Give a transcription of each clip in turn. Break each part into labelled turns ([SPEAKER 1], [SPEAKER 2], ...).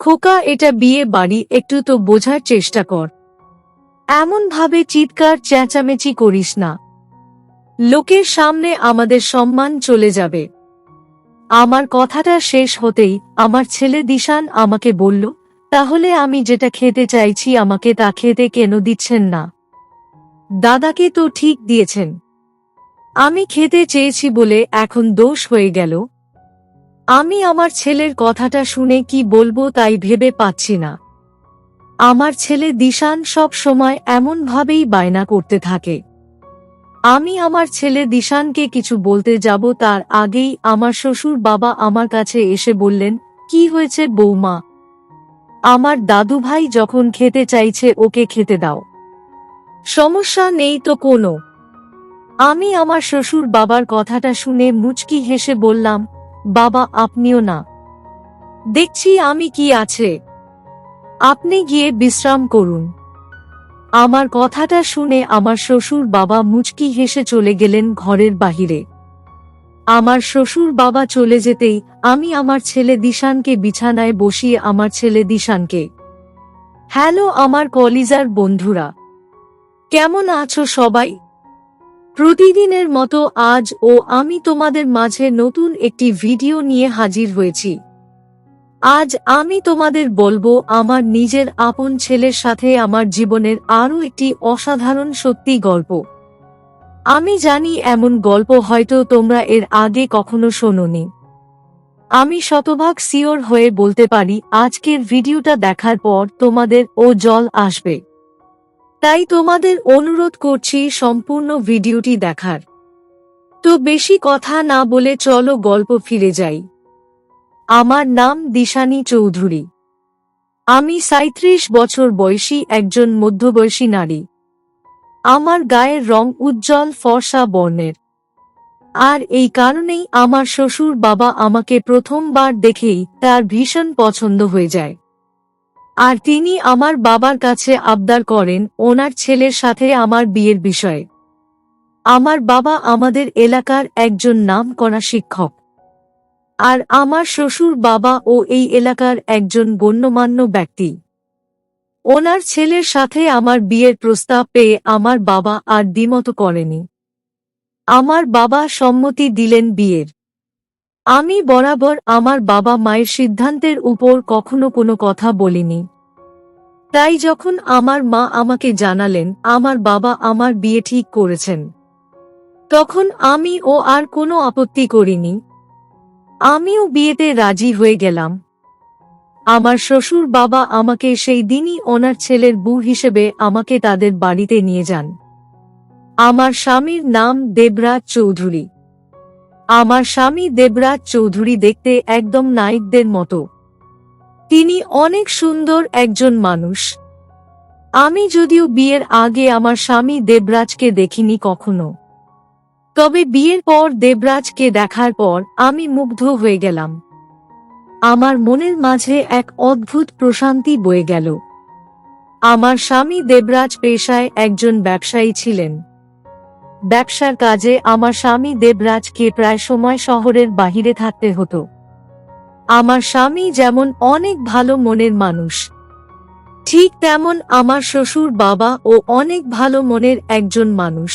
[SPEAKER 1] খোকা, এটা বিয়ে বাড়ি, একটু তো বোঝার চেষ্টা কর। এমন ভাবে চিৎকার চেঁচামেচি করিস না। লোকের সামনে আমাদের সম্মান চলে যাবে। আমার কথাটা শেষ হতেই আমার ছেলে দিশান আমাকে বলল, তাহলে আমি যেটা খেতে চাইছি আমাকে তা খেতে কেন দিচ্ছেন না? দাদাকে তো ঠিক দিয়েছেন। আমি খেতে চেয়েছি বলে এখন দোষ হয়ে গেল। আমি আমার ছেলের কথাটা শুনে কি বলবো তাই ভেবে পাচ্ছি না। আমার ছেলে দিশান সব সময় এমনভাবেই বায়না করতে থাকে। আমি আমার ছেলে দিশানকে কিছু বলতে যাব তার আগেই আমার শ্বশুর বাবা আমার কাছে এসে বললেন, কি হয়েছে বৌমা? আমার দাদু ভাই যখন খেতে চাইছে ওকে খেতে দাও, সমস্যা নেই তো কোনো। আমি আমার শ্বশুর বাবার কথাটা শুনে মুচকি হেসে বললাম, বাবা আপনিও না, দেখছি আমি কি আছে, আপনি গিয়ে বিশ্রাম করুন। আমার কথাটা শুনে আমার শ্বশুর বাবা মুচকি হেসে চলে গেলেন ঘরের বাহিরে। আমার শ্বশুর বাবা চলে যেতেই আমি আমার ছেলে দিশানকে বিছানায় বসিয়ে আমার ছেলে দিশানকে, হ্যালো আমার কলিজার বন্ধুরা, কেমন আছো সবাই? প্রতিদিনের মতো আজও আমি তোমাদের মাঝে নতুন একটি ভিডিও নিয়ে হাজির হয়েছি। আজ আমি তোমাদের বলবো আমার নিজের আপন ছেলের সাথে আমার জীবনের আরও একটি অসাধারণ সত্যি গল্প। আমি জানি এমন গল্প হয়তো তোমরা এর আগে কখনো শোনোনি। আমি শতভাগ সিওর হয়ে বলতে পারি আজকের ভিডিওটা দেখার পর তোমাদের জল আসবে। তাই তোমাদের অনুরোধ করছি সম্পূর্ণ ভিডিওটি দেখার। তো বেশি কথা না বলে চলো গল্প ফিরে যাই। আমার নাম দিশানী চৌধুরী। আমি ৩৭ বছর বয়সী একজন মধ্যবয়সী নারী। আমার গায়ের রং উজ্জ্বল ফর্সা বর্ণের। আর এই কারণেই আমার শ্বশুর বাবা আমাকে প্রথমবার দেখেই তার ভীষণ পছন্দ হয়ে যায়। আর তিনি আমার বাবার কাছে আবদার করেন ওনার ছেলের সাথে আমার বিয়ের বিষয়ে। আমার বাবা আমাদের এলাকার একজন নামকরা শিক্ষক। আর আমার শ্বশুর বাবা এই এলাকার একজন গণ্যমান্য ব্যক্তি। ওনার ছেলের সাথে আমার বিয়ের প্রস্তাব পেয়ে আমার বাবা আর দ্বিমত করেনি। আমার বাবা সম্মতি দিলেন বিয়ের। আমি বরাবর আমার বাবা মায়ের সিদ্ধান্তের উপর কখনো কোনো কথা বলিনি। তাই যখন আমার মা আমাকে জানালেন আমার বাবা আমার বিয়ে ঠিক করেছেন, তখন আমি আর কোনো আপত্তি করিনি। আমিও বিয়েতে রাজি হয়ে গেলাম। আমার শ্বশুর বাবা আমাকে সেই দিনই ওনার ছেলের বউ হিসেবে আমাকে তাদের বাড়িতে নিয়ে যান। আমার স্বামীর নাম দেবরাজ চৌধুরী। আমার স্বামী দেবরাজ চৌধুরী দেখতে একদম নায়কদের মতো। তিনি অনেক সুন্দর একজন মানুষ। আমি যদিও বিয়ের আগে আমার স্বামী দেবরাজকে দেখিনি কখনো, তবে বিয়ের পর দেবরাজকে দেখার পর আমি মুগ্ধ হয়ে গেলাম। আমার মনের মাঝে এক অদ্ভুত প্রশান্তি বয়ে গেল। আমার স্বামী দেবরাজ পেশায় একজন ব্যবসায়ী ছিলেন। ব্যবসার কাজে আমার স্বামী দেবরাজকে প্রায় সময় শহরের বাহিরে থাকতে হতো। আমার স্বামী যেমন অনেক ভালো মনের মানুষ, ঠিক তেমন আমার শ্বশুর বাবা অনেক ভালো মনের একজন মানুষ।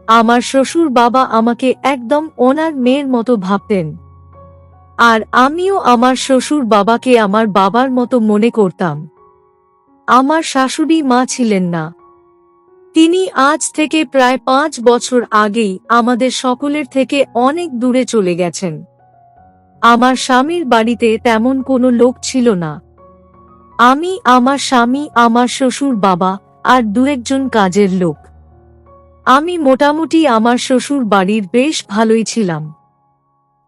[SPEAKER 1] আমার শ্বশুর বাবা আমাকে একদম ওনার মেয়ের মতো ভাবতেন। আর আমিও আমার শ্বশুর বাবাকে আমার বাবার মতো মনে করতাম। আমার শাশুড়ি মা ছিলেন না। তিনি আজ থেকে প্রায় ৫ বছর আগেই আমাদের সকলের থেকে অনেক দূরে চলে গেছেন। আমার স্বামীর বাড়িতে তেমন কোনো লোক ছিল না। আমি, আমার স্বামী, আমার শ্বশুর বাবা আর দু-একজন কাজের লোক। আমি মোটামুটি আমার শ্বশুর বাড়ির বেশ ভালোই ছিলাম।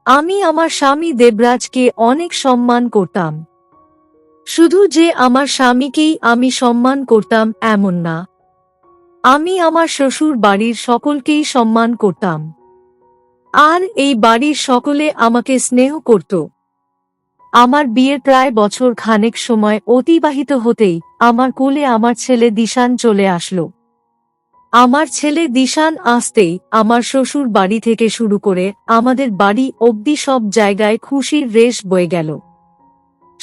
[SPEAKER 1] আমি আমার স্বামী দেবরাজকে অনেক সম্মান করতাম। শুধু যে আমার স্বামীকেই আমি সম্মান করতাম এমন না, আমি আমার শ্বশুর বাড়ির সকলকেই সম্মান করতাম। আর এই বাড়ির সকলে আমাকে স্নেহ করত। আমার বিয়ের প্রায় বছর খানেক সময় অতিবাহিত হতেই আমার কোলে আমার ছেলে দিশান চলে আসলো। আমার ছেলে দিশান আসতেই আমার শ্বশুর বাড়ি থেকে শুরু করে আমাদের বাড়ি অবধি সব জায়গায় খুশির রেশ বয়ে গেল।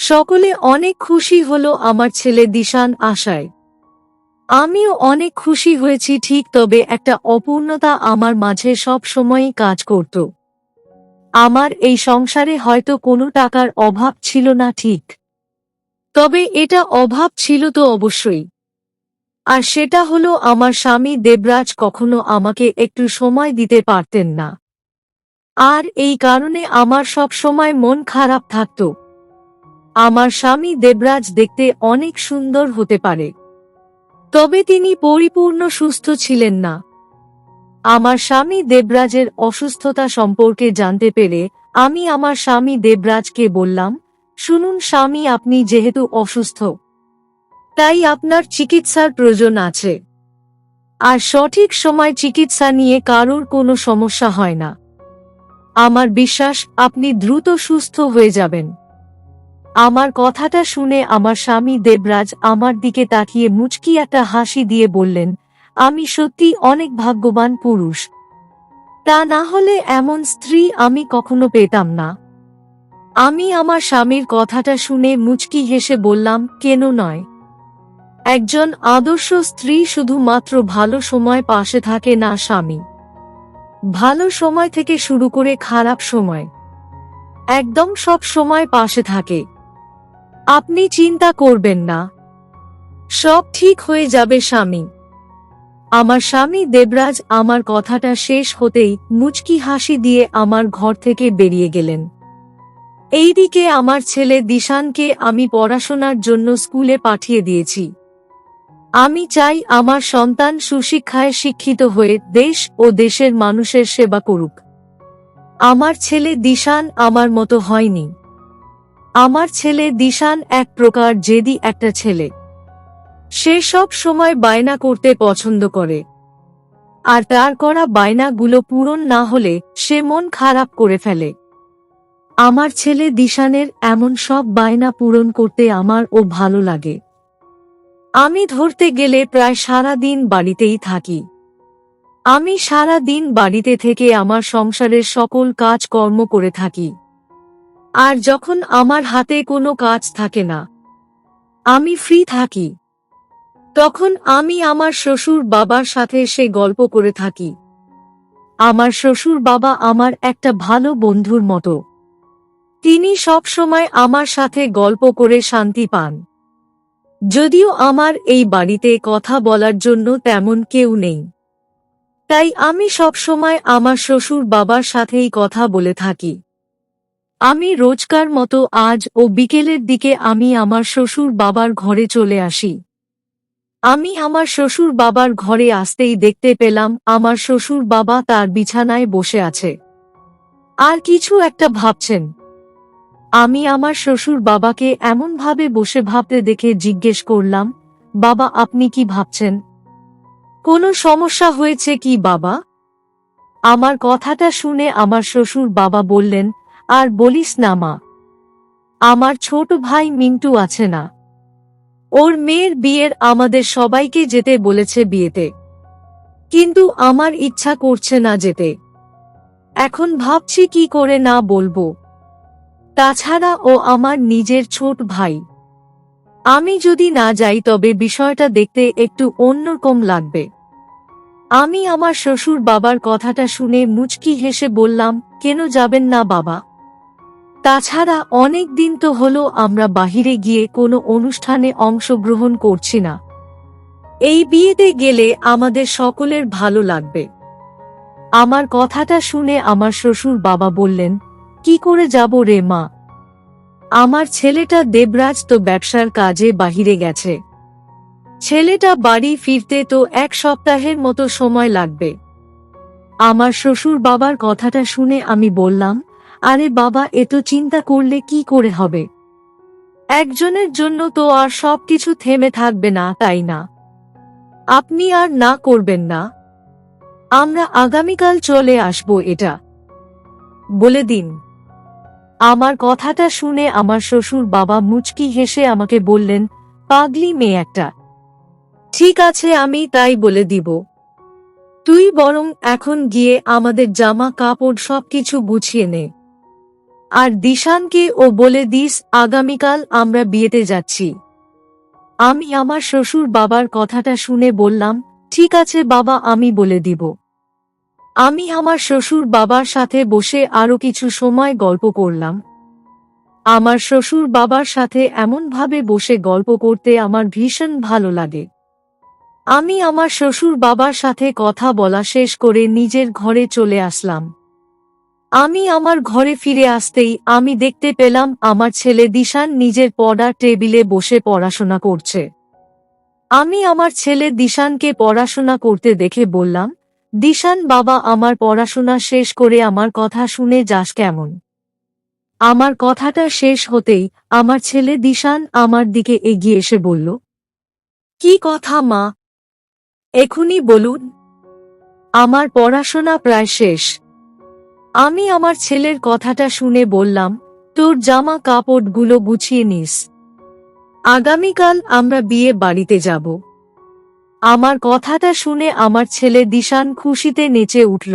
[SPEAKER 1] সকলে অনেক খুশি হলো আমার ছেলে দিশান আসায়। আমিও অনেক খুশি হয়েছি ঠিক, তবে একটা অপূর্ণতা আমার মাঝে সব সময়ই কাজ করত। আমার এই সংসারে হয়তো কোনো টাকার অভাব ছিল না ঠিক, তবে এটা অভাব ছিল তো অবশ্যই। আর সেটা হলো আমার স্বামী দেবরাজ কখনো আমাকে একটু সময় দিতে পারতেন না। আর এই কারণে আমার সব সময় মন খারাপ থাকত। আমার স্বামী দেবরাজ দেখতে অনেক সুন্দর হতে পারে, তবে তিনি পরিপূর্ণ সুস্থ ছিলেন না। আমার স্বামী দেবরাজের অসুস্থতা সম্পর্কে জানতে পেরে আমি আমার স্বামী দেবরাজকে বললাম, শুনুন স্বামী, আপনি যেহেতু অসুস্থ, তাই আপনার চিকিৎসার প্রয়োজন আছে। আর সঠিক সময় চিকিৎসা নিয়ে কারোর কোনো সমস্যা হয় না। আমার বিশ্বাস আপনি দ্রুত সুস্থ হয়ে যাবেন। আমার কথাটা শুনে আমার স্বামী দেবরাজ আমার দিকে তাকিয়ে মুচকি একটা হাসি দিয়ে বললেন, আমি সত্যি অনেক ভাগ্যবান পুরুষ। তা না হলে এমন স্ত্রী আমি কখনো পেতাম না। আমি আমার স্বামীর কথাটা শুনে মুচকি হেসে বললাম, কেন নয়? একজন আদর্শ স্ত্রী শুধুমাত্র ভালো সময় পাশে থাকে না স্বামী, ভালো সময় থেকে শুরু করে খারাপ সময়, একদম সব সময় পাশে থাকে। আপনি চিন্তা করবেন না, সব ঠিক হয়ে যাবে স্বামী। আমার স্বামী দেবরাজ আমার কথাটা শেষ হতেই মুচকি হাসি দিয়ে আমার ঘর থেকে বেরিয়ে গেলেন। এইদিকে আমার ছেলে দিশানকে আমি পড়াশোনার জন্য স্কুলে পাঠিয়ে দিয়েছি। আমি চাই আমার সন্তান সুশিক্ষায় শিক্ষিত হয়ে দেশ ও দেশের মানুষের সেবা করুক। আমার ছেলে দিশান আমার মতো হয়নি। আমার ছেলে দিশান এক প্রকার জেদি একটা ছেলে। সে সব সময় বায়না করতে পছন্দ করে, আর তার করা বায়নাগুলো পূরণ না হলে সে মন খারাপ করে ফেলে। আমার ছেলে দিশানের এমন সব বায়না পূরণ করতে আমার ও ভালো লাগে। আমি ধরতে গেলে প্রায় সারা দিন বাড়িতেই থাকি। আমি সারা দিন বাড়িতে থেকে আমার সংসারের সকল কাজকর্ম করে থাকি। আর যখন আমার হাতে কোনো কাজ থাকে না, আমি ফ্রি থাকি, তখন আমি আমার শ্বশুর বাবার সাথে সে গল্প করে থাকি। আমার শ্বশুর বাবা আমার একটা ভালো বন্ধুর মতো। তিনি সব সময় আমার সাথে গল্প করে শান্তি পান। যদিও আমার এই বাড়িতে কথা বলার জন্য তেমন কেউ নেই, তাই আমি সব সময় আমার শ্বশুর বাবার সাথেই কথা বলে থাকি। আমি রোজকার মতো আজ ও বিকেলের দিকে আমি আমার শ্বশুর বাবার ঘরে চলে আসি। আমি আমার শ্বশুর বাবার ঘরে আসতেই দেখতে পেলাম আমার শ্বশুর বাবা তার বিছানায় বসে আছে আর কিছু একটা ভাবছেন। আমি আমার শ্বশুর বাবাকে এমনভাবে বসে ভাবতে দেখে জিজ্ঞেস করলাম, বাবা আপনি কি ভাবছেন? কোনো সমস্যা হয়েছে কি বাবা? আমার কথাটা শুনে আমার শ্বশুর বাবা বললেন, আর বলিস না মা, আমার ছোট ভাই মিন্টু আছে না, ওর মেয়ের বিয়ের আমাদের সবাইকে যেতে বলেছে বিয়েতে, কিন্তু আমার ইচ্ছা করছে না যেতে। এখন ভাবছি কি করে না বলবো। তাছাড়া ও আমার নিজের ছোট ভাই। আমি যদি না যাই তবে বিষয়টা দেখতে একটু অন্যরকম লাগবে। আমি আমার শ্বশুর বাবার কথাটা শুনে মুচকি হেসে বললাম, কেন যাবেন না বাবা? তাছাড়া অনেক দিন তো হলো আমরা বাহিরে গিয়ে কোনো অনুষ্ঠানে অংশগ্রহণ করছি না। এই বিয়েতে গেলে আমাদের সকলের ভালো লাগবে। আমার কথাটা শুনে আমার শ্বশুর বাবা বললেন, কি করে যাব রে মা? আমার ছেলেটা দেবরাজ তো ব্যবসার কাজে বাহিরে গেছে। ছেলেটা বাড়ি ফিরতে তো এক সপ্তাহের মতো সময় লাগবে। আমার শ্বশুর বাবার কথাটা শুনে আমি বললাম, আরে বাবা, এত চিন্তা করলে কি করে হবে? একজনের জন্য তো আর সবকিছু থেমে থাকবে না, তাই না? আপনি আর না করবেন না। আমরা আগামীকাল চলে আসব, এটা বলে দিন। আমার কথাটা শুনে আমার শ্বশুর বাবা মুচকি হেসে আমাকে বললেন, পাগলি মেয়ে একটা। ঠিক আছে, আমি তাই বলে দিব। তুই বরং এখন গিয়ে আমাদের জামা কাপড় সবকিছু গুছিয়ে নে। আর দিশানকে ও বলে দিস আগামীকাল আমরা বিয়েতে যাচ্ছি। আমি আমার শ্বশুর বাবার কথাটা শুনে বললাম, ঠিক আছে বাবা, আমি বলে দিব। আমি আমার শ্বশুর বাবার সাথে বসে আরো কিছু সময় গল্প করলাম। আমার শ্বশুর বাবার সাথে এমনভাবে বসে গল্প করতে আমার ভীষণ ভালো লাগে। আমি আমার শ্বশুর বাবার সাথে কথা বলা শেষ করে নিজের ঘরে চলে আসলাম। আমি আমার ঘরে ফিরে আসতেই আমি দেখতে পেলাম আমার ছেলে দিশান নিজের পড়ার টেবিলে বসে পড়াশোনা করছে। আমি আমার ছেলে দিশানকে পড়াশোনা করতে দেখে বললাম, দিশান বাবা, আমার পড়াশোনা শেষ করে আমার কথা শুনে যাস কেমন? আমার কথাটা শেষ হতেই আমার ছেলে দিশান আমার দিকে এগিয়ে এসে বলল, কি কথা মা, এখনই বলুন। আমার পড়াশোনা প্রায় শেষ। আমি আমার ছেলের কথাটা শুনে বললাম, তোর জামা কাপড়গুলো গুছিয়ে নিস, আগামীকাল আমরা বিয়ে বাড়িতে যাব। আমার কথাটা শুনে আমার ছেলে দিশান খুশিতে নেচে উঠল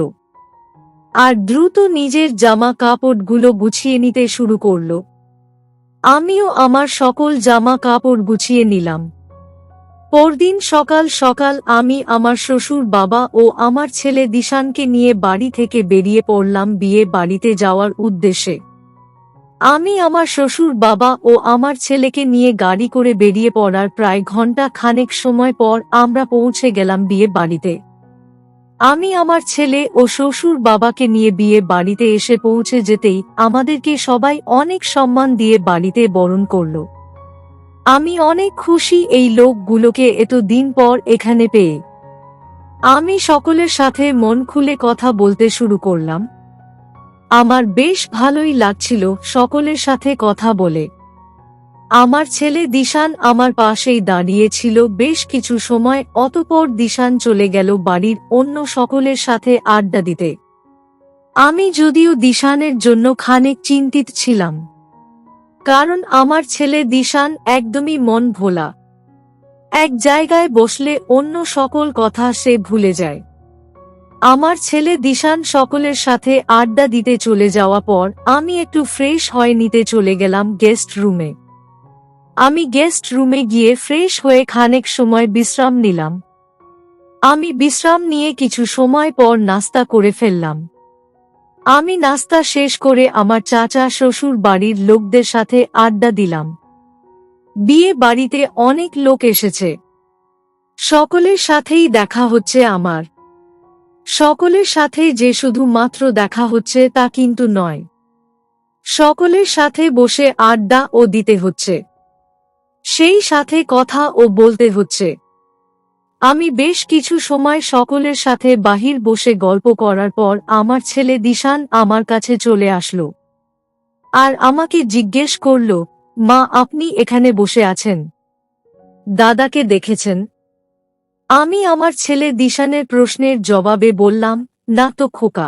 [SPEAKER 1] আর দ্রুত নিজের জামা কাপড়গুলো গুছিয়ে নিতে শুরু করল। আমিও আমার সকল জামা কাপড় গুছিয়ে নিলাম। পরদিন সকাল সকাল আমি আমার শ্বশুর বাবা ও আমার ছেলে দিশানকে নিয়ে বাড়ি থেকে বেরিয়ে পড়লাম বিয়ে বাড়িতে যাওয়ার উদ্দেশ্যে। আমি আমার শ্বশুর বাবা ও আমার ছেলেকে নিয়ে গাড়ি করে বেরিয়ে পড়ার প্রায় ঘন্টা খানেক সময় পর আমরা পৌঁছে গেলাম বিয়ে বাড়িতে। আমি আমার ছেলে ও শ্বশুর বাবাকে নিয়ে বিয়ে বাড়িতে এসে পৌঁছে যেতেই আমাদেরকে সবাই অনেক সম্মান দিয়ে বাড়িতে বরণ করল। আমি অনেক খুশি এই লোকগুলোকে এত দিন পর এখানে পেয়ে। আমি সকলের সাথে মন খুলে কথা বলতে শুরু করলাম। আমার বেশ ভালোই লাগছিল সকলের সাথে কথা বলে। আমার ছেলে দিশান আমার পাশেই দাঁড়িয়েছিল বেশ কিছু সময়, অতঃপর দিশান চলে গেল বাড়ির অন্য সকলের সাথে আড্ডা দিতে। আমি যদিও দিশানের জন্য খানিক চিন্তিত ছিলাম, কারণ আমার ছেলে দিশান একদমই মন ভোলা। এক জায়গায় বসলে অন্য সকল কথা সে ভুলে যায়। আমার ছেলে দিশান সকলের সাথে আড্ডা দিতে চলে যাওয়া পর আমি একটু ফ্রেশ হয়ে নিতে চলে গেলাম গেস্ট রুমে। আমি গেস্ট রুমে গিয়ে ফ্রেশ হয়ে খানিক সময় বিশ্রাম নিলাম। আমি বিশ্রাম নিয়ে কিছু সময় পর নাস্তা করে ফেললাম। আমি নাস্তা শেষ করে আমার চাচা শ্বশুর বাড়ির লোকদের সাথে আড্ডা দিলাম। বিয়ে বাড়িতে অনেক লোক এসেছে, সকলের সাথেই দেখা হচ্ছে আমার। সকলের সাথে যে শুধুমাত্র দেখা হচ্ছে তা কিন্তু নয়, সকলের সাথে বসে আড্ডা ও দিতে হচ্ছে, সেই সাথে কথা ও বলতে হচ্ছে। আমি বেশ কিছু সময় সকলের সাথে বাহির বসে গল্প করার পর আমার ছেলে দিশান আমার কাছে চলে আসলো আর আমাকে জিজ্ঞেস করল, মা, আপনি এখানে বসে আছেন, দাদাকে দেখেছেন? আমি আমার ছেলে দিশানের প্রশ্নের জবাবে বললাম, না তো খোকা,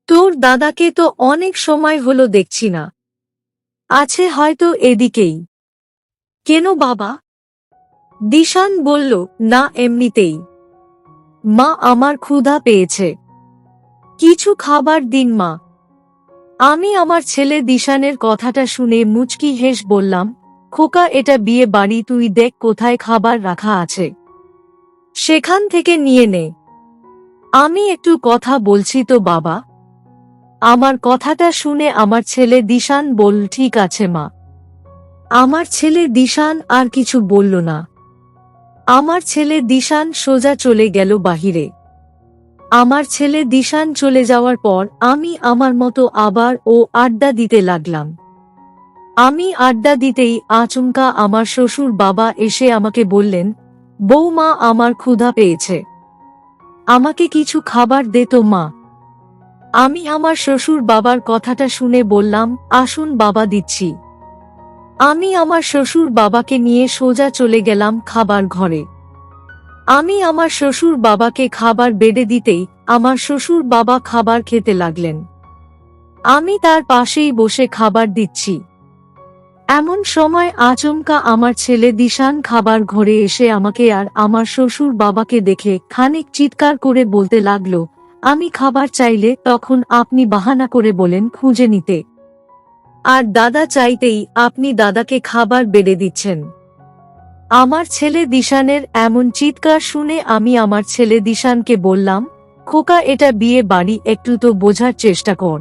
[SPEAKER 1] তোর দাদাকে তো অনেক সময় হলো দেখছি না, আছে হয়তো এদিকেই। কেন বাবা? দিশান বলল, না এমনিতেই। মা, আমার ক্ষুধা পেয়েছে, কিছু খাবার দিন মা। আমি আমার ছেলে দিশানের কথাটা শুনে মুচকি হেস বললাম, খোকা, এটা বিয়ে বাড়ি, তুই দেখ কোথায় খাবার রাখা আছে, সেখান থেকে নিয়ে নে। আমি একটু কথা বলছি তো বাবা। আমার কথাটা শুনে আমার ছেলে দিশান বলল, ঠিক আছে মা। আমার ছেলে দিশান আর কিছু বলল না। আমার ছেলে দিশান সোজা চলে গেল বাহিরে। আমার ছেলে দিশান চলে যাওয়ার পর আমি আমার মতো আবার আড্ডা দিতে লাগলাম। আমি আড্ডা দিতেই আচমকা আমার শ্বশুর বাবা এসে আমাকে বললেন, বৌমা, আমার ক্ষুধা পেয়েছে, আমাকে কিছু খাবার দে তো মা। আমি আমার শ্বশুর বাবার কথাটা শুনে বললাম, আসুন বাবা, দিচ্ছি। আমি আমার শ্বশুর বাবাকে নিয়ে সোজা চলে গেলাম খাবার ঘরে। আমি আমার শ্বশুর বাবাকে খাবার বেড়ে দিতেই আমার শ্বশুর বাবা খাবার খেতে লাগলেন। আমি তার পাশেই বসে খাবার দিচ্ছি। এমন সময় আচমকা আমার ছেলে দিশান খাবার ঘরে এসে আমাকে আর আমার শ্বশুর বাবাকে দেখে খানিক চিৎকার করে বলতে লাগলো, আমি খাবার চাইলে তখন আপনি বাহানা করে বলেন খুঁজে নিতে। আর দাদা চাইতেই আপনি দাদাকে খাবার বেড়ে দিচ্ছেন। আমার ছেলে দিশানের এমন চিৎকার শুনে আমি আমার ছেলে দিশানকে বললাম, খোকা এটা বিয়ে বাড়ি, একটু তো বোঝার চেষ্টা কর।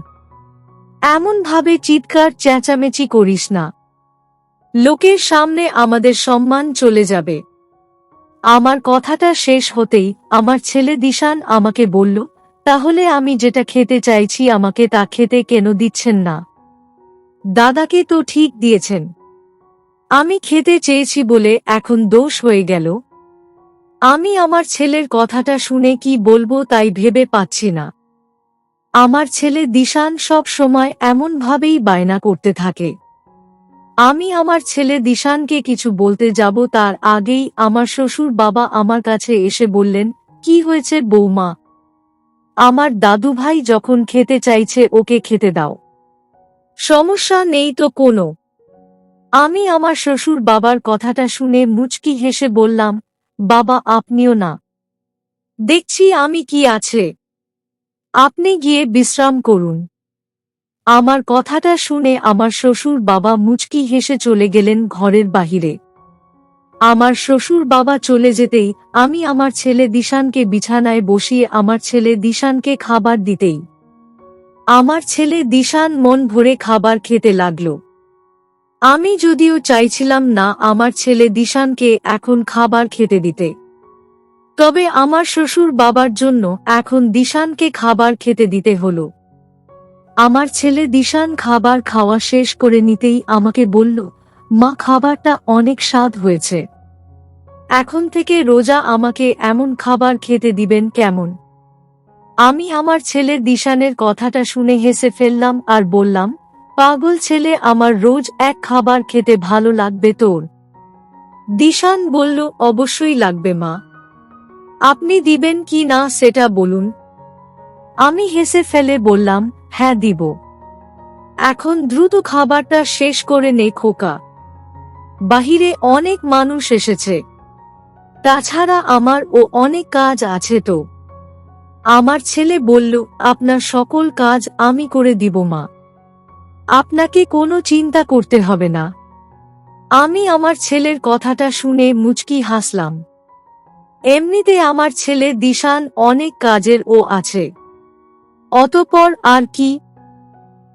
[SPEAKER 1] এমন ভাবে চিৎকার চেঁচামেচি করিস না, লোকের সামনে আমাদের সম্মান চলে যাবে। আমার কথাটা শেষ হতেই আমার ছেলে দিশান আমাকে বলল, তাহলে আমি যেটা খেতে চাইছি আমাকে তা খেতে কেন দিচ্ছেন না? দাদাকে তো ঠিক দিয়েছেন, আমি খেতে চেয়েছি বলে এখন দোষ হয়ে গেল। আমি আমার ছেলের কথাটা শুনে কি বলবো তাই ভেবে পাচ্ছি না। আমার ছেলে দিশান সব সময় এমনভাবেই বায়না করতে থাকে। আমি আমার ছেলে দিশানকে কিছু বলতে যাব তার আগেই আমার শ্বশুর বাবা আমার কাছে এসে বললেন, কি হয়েছে বৌমা? আমার দাদুভাই যখন খেতে চাইছে ওকে খেতে দাও, সমস্যা নেই তো কোনো। আমি আমার শ্বশুর বাবার কথাটা শুনে মুচকি হেসে বললাম, বাবা আপনিও না, দেখছি আমি কি আছে, আপনি গিয়ে বিশ্রাম করুন। আমার কথাটা শুনে আমার শ্বশুর বাবা মুচকি হেসে চলে গেলেন ঘরের বাহিরে। আমার শ্বশুর বাবা চলে যেতেই আমি আমার ছেলে দিশানকে বিছানায় বসিয়ে আমার ছেলে দিশানকে খাবার দিতেই আমার ছেলে দিশান মন ভরে খাবার খেতে লাগল। আমি যদিও চাইছিলাম না আমার ছেলে দিশানকে এখন খাবার খেতে দিতে, তবে আমার শ্বশুর বাবার জন্য এখন দিশানকে খাবার খেতে দিতে হলো। আমার ছেলে দিশান খাবার খাওয়া শেষ করে নিতেই আমাকে বলল, মা খাবারটা অনেক স্বাদ হয়েছে, এখন থেকে রোজা আমাকে এমন খাবার খেতে দিবেন কেমন? আমি আমার ছেলে দিশানের কথাটা শুনে হেসে ফেললাম আর বললাম, পাগল ছেলে, আমার রোজ এক খাবার খেতে ভালো লাগবে তোর? দিশান বলল, অবশ্যই লাগবে মা, আপনি দিবেন কি না সেটা বলুন। আমি হেসে ফেলে বললাম, হ্যাঁ দিব, এখন দ্রুত খাবারটা শেষ করে নে খোকা, বাহিরে অনেক মানুষ এসেছে, তাছাড়া আমার ও অনেক কাজ আছে তো। আমার ছেলে বলল, আপনার সকল কাজ আমি করে দিব মা, আপনাকে কোনো চিন্তা করতে হবে না। আমি আমার ছেলের কথাটা শুনে মুচকি হাসলাম। এমনিতে আমার ছেলে দিশান অনেক কাজের ও আছে, অতঃপর আর কি।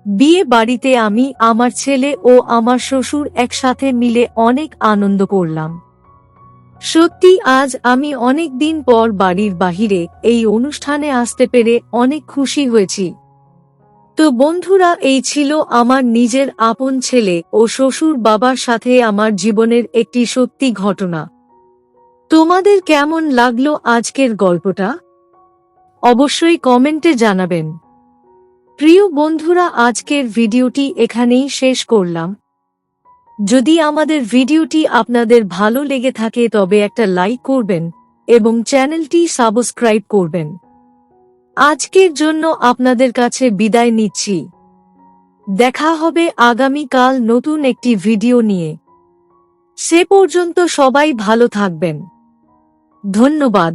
[SPEAKER 1] বিয়ে বাড়িতে আমি, আমার ছেলে ও আমার শ্বশুর একসাথে মিলে অনেক আনন্দ করলাম। সত্যি আজ আমি অনেক দিন পর বাড়ির বাহিরে এই অনুষ্ঠানে আসতে পেরে অনেক খুশি হয়েছি। তো বন্ধুরা, এই ছিল আমার নিজের আপন ছেলে ও শ্বশুর বাবার সাথে আমার জীবনের একটি সত্যি ঘটনা। তোমাদের কেমন লাগলো আজকের গল্পটা? অবশ্যই কমেন্টে জানাবেন। প্রিয় বন্ধুরা, আজকের ভিডিওটি এখানেই শেষ করলাম। যদি আমাদের ভিডিওটি আপনাদের ভালো লেগে থাকে তবে একটা লাইক করবেন এবং চ্যানেলটি সাবস্ক্রাইব করবেন। আজকের জন্য আপনাদের কাছে বিদায় নিচ্ছি। দেখা হবে আগামীকাল নতুন একটি ভিডিও নিয়ে। সে পর্যন্ত সবাই ভালো থাকবেন। ধন্যবাদ।